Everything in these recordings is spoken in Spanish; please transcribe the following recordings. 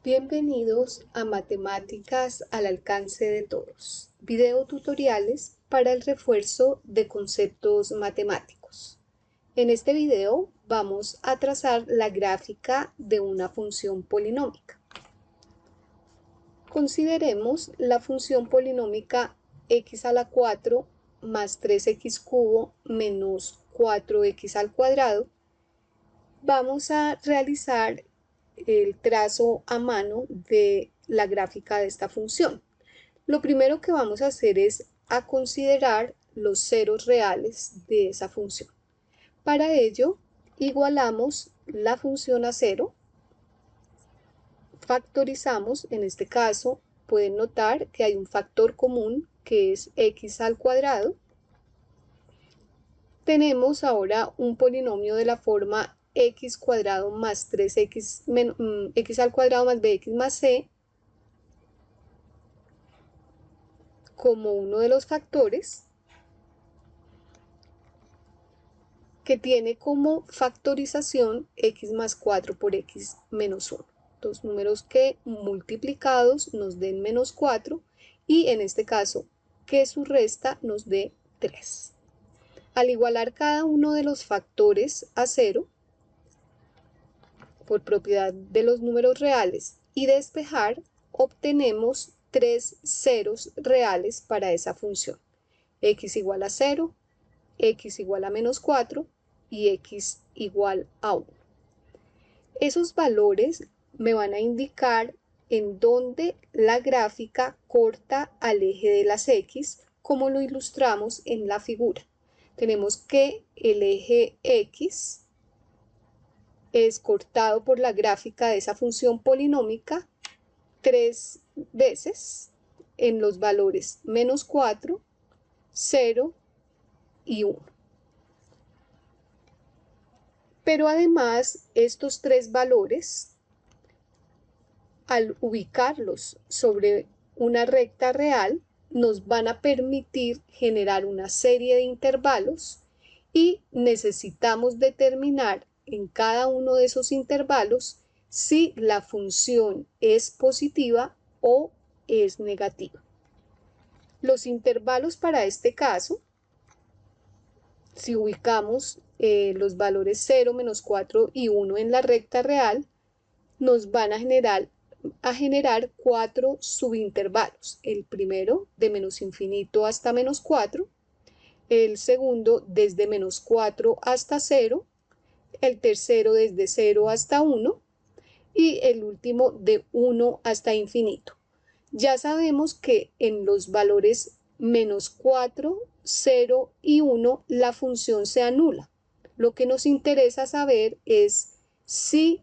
Bienvenidos a Matemáticas al alcance de todos, video tutoriales para el refuerzo de conceptos matemáticos. En este video vamos a trazar la gráfica de una función polinómica. Consideremos la función polinómica x a la 4 más 3x cubo menos 4x al cuadrado. Vamos a realizar el trazo a mano de la gráfica de esta función. Lo primero que vamos a hacer es a considerar los ceros reales de esa función. Para ello, igualamos la función a 0, factorizamos, en este caso pueden notar que hay un factor común que es x al cuadrado. Tenemos ahora un polinomio de la forma x cuadrado más 3x x al cuadrado más bx más c como uno de los factores que tiene como factorización x más 4 por x menos 1. Dos números que multiplicados nos den menos 4 y en este caso que su resta nos dé 3. Al igualar cada uno de los factores a 0, por propiedad de los números reales y despejar, obtenemos tres ceros reales para esa función. X igual a 0, x igual a menos 4 y x igual a 1. Esos valores me van a indicar en dónde la gráfica corta al eje de las x, como lo ilustramos en la figura. Tenemos que el eje x es cortado por la gráfica de esa función polinómica 3 veces en los valores menos 4, 0 y 1. Pero además estos tres valores, al ubicarlos sobre una recta real, nos van a permitir generar una serie de intervalos y necesitamos determinar en cada uno de esos intervalos si la función es positiva o es negativa. Los intervalos para este caso, si ubicamos los valores 0, menos 4 y 1 en la recta real, nos van a generar 4 subintervalos. El primero de menos infinito hasta menos 4, el segundo desde menos 4 hasta 0, el tercero desde 0 hasta 1 y el último de 1 hasta infinito. Ya sabemos que en los valores menos 4, 0 y 1 la función se anula. Lo que nos interesa saber es si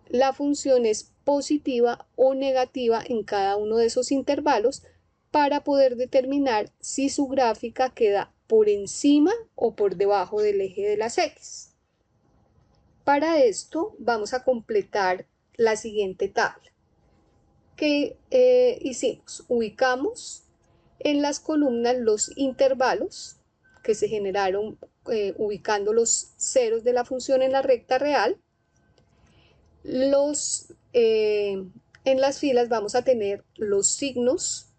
la función es positiva o negativa en cada uno de esos intervalos para poder determinar si su gráfica queda por encima o por debajo del eje de las x. Para esto vamos a completar la siguiente tabla. ¿Qué hicimos? Ubicamos en las columnas los intervalos que se generaron ubicando los ceros de la función en la recta real. En las filas vamos a tener los signos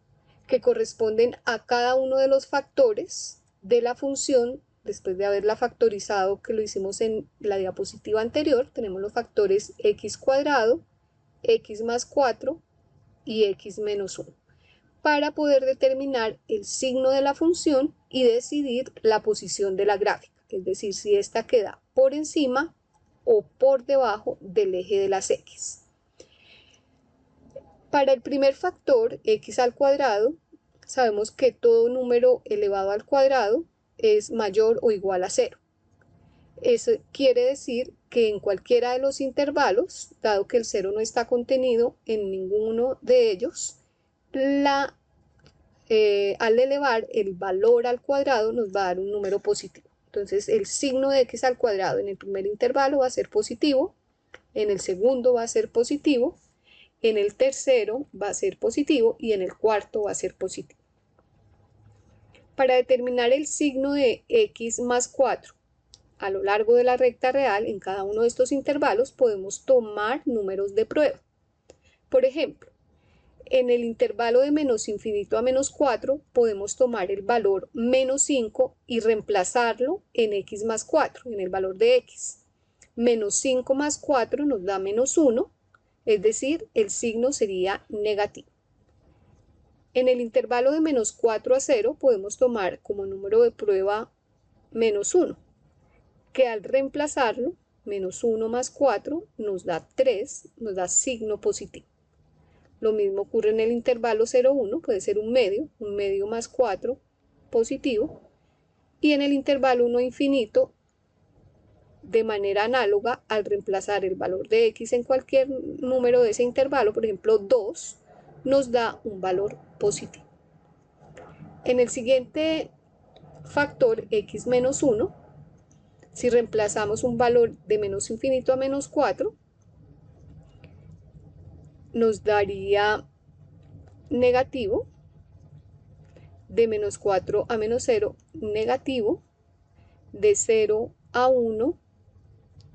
que corresponden a cada uno de los factores de la función. Después de haberla factorizado, que lo hicimos en la diapositiva anterior, tenemos los factores x cuadrado, x más 4 y x menos 1, para poder determinar el signo de la función y decidir la posición de la gráfica, es decir, si esta queda por encima o por debajo del eje de las x. Para el primer factor, x al cuadrado, sabemos que todo número elevado al cuadrado es mayor o igual a 0. Eso quiere decir que en cualquiera de los intervalos, dado que el 0 no está contenido en ninguno de ellos, al elevar el valor al cuadrado nos va a dar un número positivo. Entonces el signo de x al cuadrado en el primer intervalo va a ser positivo, en el segundo va a ser positivo, en el tercero va a ser positivo y en el cuarto va a ser positivo. Para determinar el signo de x más 4 a lo largo de la recta real, en cada uno de estos intervalos podemos tomar números de prueba. Por ejemplo, en el intervalo de menos infinito a menos 4 podemos tomar el valor menos 5 y reemplazarlo en x más 4, en el valor de x. Menos 5 más 4 nos da menos 1, es decir, el signo sería negativo. En el intervalo de menos 4 a 0 podemos tomar como número de prueba menos 1, que al reemplazarlo, menos 1 más 4 nos da 3, nos da signo positivo. Lo mismo ocurre en el intervalo 0, 1, puede ser un medio más 4 positivo. Y en el intervalo 1 infinito, de manera análoga, al reemplazar el valor de x en cualquier número de ese intervalo, por ejemplo 2, nos da un valor positivo. En el siguiente factor x menos 1, si reemplazamos un valor de menos infinito a menos 4, nos daría negativo, de menos 4 a menos 0, negativo, de 0 a 1,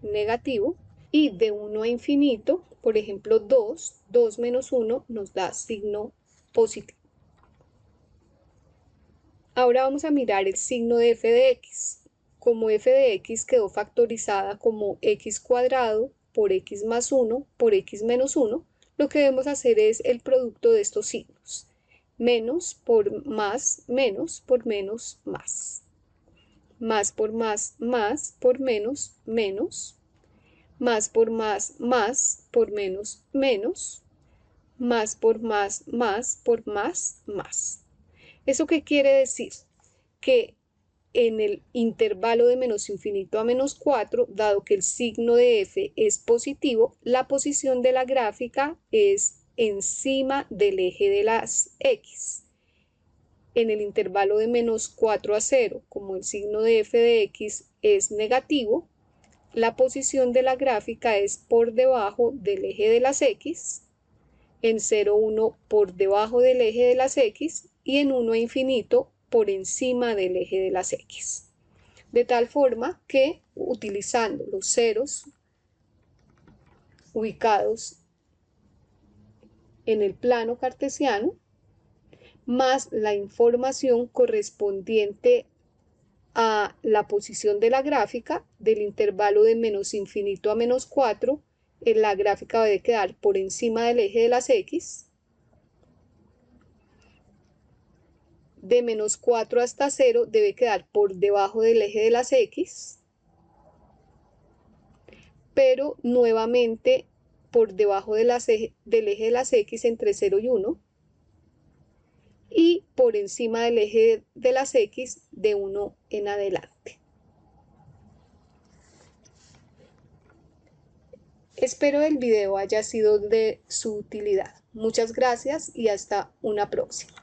negativo, y de 1 a infinito, por ejemplo 2 menos 1 nos da signo positivo. Ahora vamos a mirar el signo de f de x. Como f de x quedó factorizada como x cuadrado por x más 1 por x menos 1, lo que debemos hacer es el producto de estos signos. Menos por más, menos por menos, más. Más por más por menos, menos. Más por más por menos, menos. Más por más por más, más. ¿Eso qué quiere decir? Que en el intervalo de menos infinito a menos 4, dado que el signo de f es positivo, la posición de la gráfica es encima del eje de las x. En el intervalo de menos 4 a 0, como el signo de f de x es negativo, la posición de la gráfica es por debajo del eje de las x, en 0, 1 por debajo del eje de las x y en 1 a infinito por encima del eje de las x. De tal forma que, utilizando los ceros ubicados en el plano cartesiano, más la información correspondiente a la posición de la gráfica del intervalo de menos infinito a menos 4, la gráfica debe quedar por encima del eje de las x. De menos 4 hasta 0 debe quedar por debajo del eje de las x, pero nuevamente por debajo del eje de las x entre 0 y 1, y por encima del eje de las x de 1 en adelante. Espero el video haya sido de su utilidad. Muchas gracias y hasta una próxima.